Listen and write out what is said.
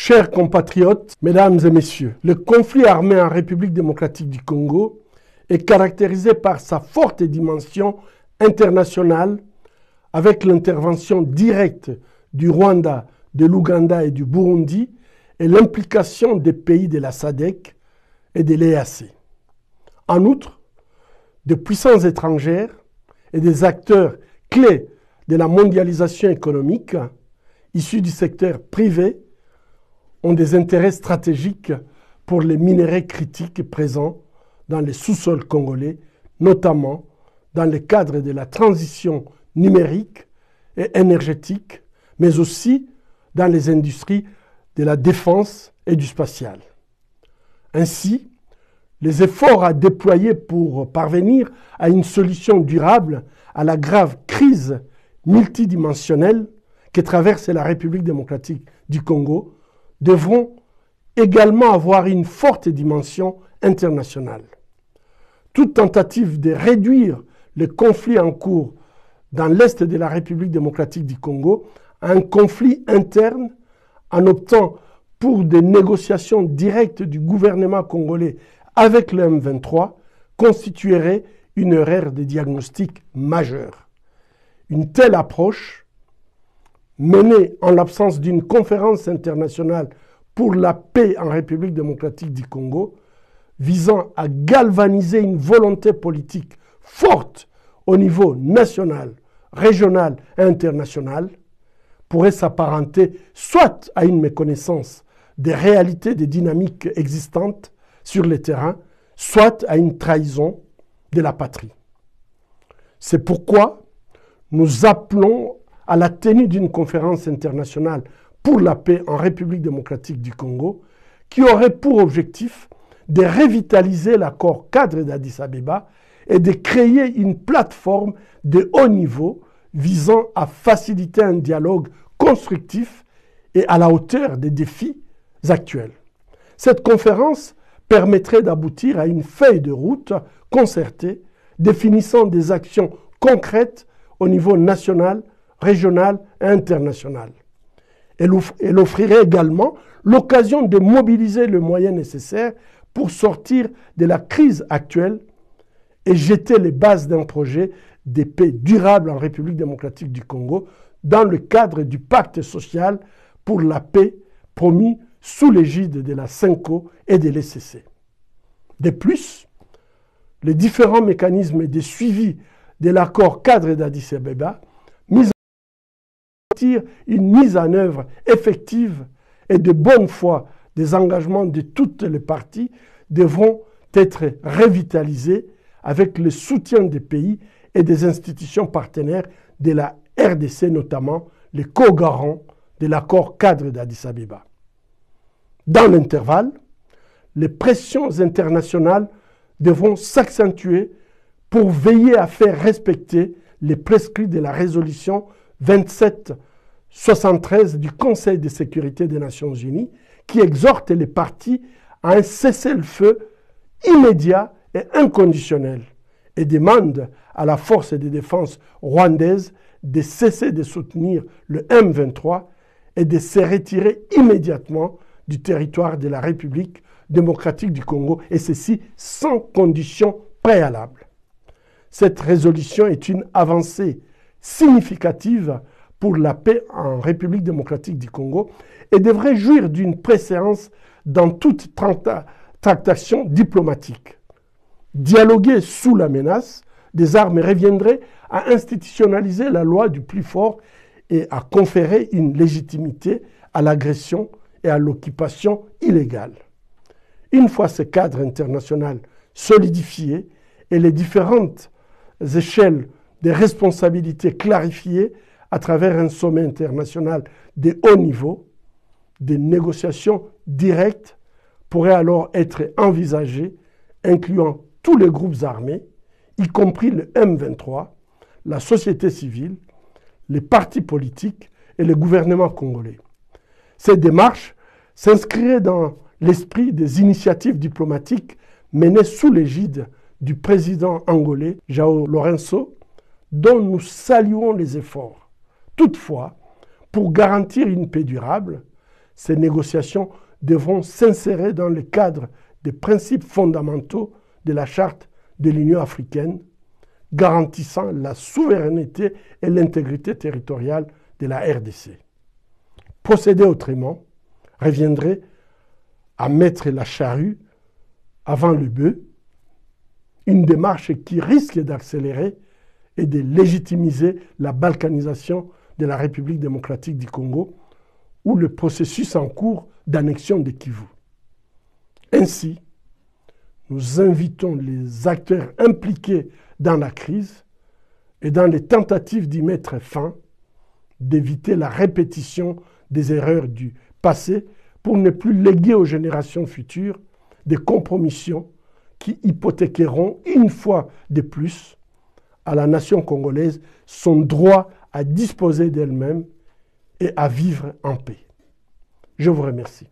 Chers compatriotes, mesdames et messieurs, le conflit armé en République démocratique du Congo est caractérisé par sa forte dimension internationale avec l'intervention directe du Rwanda, de l'Ouganda et du Burundi et l'implication des pays de la SADC et de l'EAC. En outre, des puissances étrangères et des acteurs clés de la mondialisation économique issus du secteur privé ont des intérêts stratégiques pour les minerais critiques présents dans les sous-sols congolais, notamment dans le cadre de la transition numérique et énergétique, mais aussi dans les industries de la défense et du spatial. Ainsi, les efforts à déployer pour parvenir à une solution durable à la grave crise multidimensionnelle que traverse la République démocratique du Congo devront également avoir une forte dimension internationale. Toute tentative de réduire le conflit en cours dans l'est de la République démocratique du Congo à un conflit interne en optant pour des négociations directes du gouvernement congolais avec le M23 constituerait une erreur de diagnostic majeure. Une telle approche, menée en l'absence d'une conférence internationale pour la paix en République démocratique du Congo, visant à galvaniser une volonté politique forte au niveau national, régional et international, pourrait s'apparenter soit à une méconnaissance des réalités des dynamiques existantes sur le terrain, soit à une trahison de la patrie. C'est pourquoi nous appelons à la tenue d'une conférence internationale pour la paix en République démocratique du Congo, qui aurait pour objectif de revitaliser l'accord cadre d'Addis Abeba et de créer une plateforme de haut niveau visant à faciliter un dialogue constructif et à la hauteur des défis actuels. Cette conférence permettrait d'aboutir à une feuille de route concertée définissant des actions concrètes au niveau national, régional et international. Elle offrirait également l'occasion de mobiliser le moyen nécessaire pour sortir de la crise actuelle et jeter les bases d'un projet de paix durable en République démocratique du Congo dans le cadre du pacte social pour la paix promis sous l'égide de la CENCO et de l'ECC. De plus, les différents mécanismes de suivi de l'accord cadre d'Addis Abeba une mise en œuvre effective et de bonne foi des engagements de toutes les parties devront être revitalisés avec le soutien des pays et des institutions partenaires de la RDC, notamment les co-garants de l'accord cadre d'Addis Abeba. Dans l'intervalle, les pressions internationales devront s'accentuer pour veiller à faire respecter les prescrits de la résolution 2773 du Conseil de sécurité des Nations Unies qui exhorte les parties à un cessez-le-feu immédiat et inconditionnel et demande à la force de défense rwandaise de cesser de soutenir le M23 et de se retirer immédiatement du territoire de la République démocratique du Congo, et ceci sans condition préalable. Cette résolution est une avancée significative pour la paix en République démocratique du Congo et devrait jouir d'une préséance dans toute tractation diplomatique. Dialoguer sous la menace des armes reviendrait à institutionnaliser la loi du plus fort et à conférer une légitimité à l'agression et à l'occupation illégale. Une fois ce cadre international solidifié et les différentes échelles des responsabilités clarifiées à travers un sommet international de haut niveau, des négociations directes pourraient alors être envisagées, incluant tous les groupes armés, y compris le M23, la société civile, les partis politiques et le gouvernement congolais. Cette démarche s'inscrirait dans l'esprit des initiatives diplomatiques menées sous l'égide du président angolais João Lourenço, dont nous saluons les efforts. Toutefois, pour garantir une paix durable, Ces négociations devront s'insérer dans le cadre des principes fondamentaux de la Charte de l'Union africaine, garantissant la souveraineté et l'intégrité territoriale de la RDC. Procéder autrement reviendrait à mettre la charrue avant le bœuf, une démarche qui risque d'accélérer et de légitimiser la balkanisation de la République démocratique du Congo ou le processus en cours d'annexion de Kivu. Ainsi, nous invitons les acteurs impliqués dans la crise et dans les tentatives d'y mettre fin, d'éviter la répétition des erreurs du passé pour ne plus léguer aux générations futures des compromissions qui hypothéqueront une fois de plus à la nation congolaise son droit à disposer d'elle-même et à vivre en paix. Je vous remercie.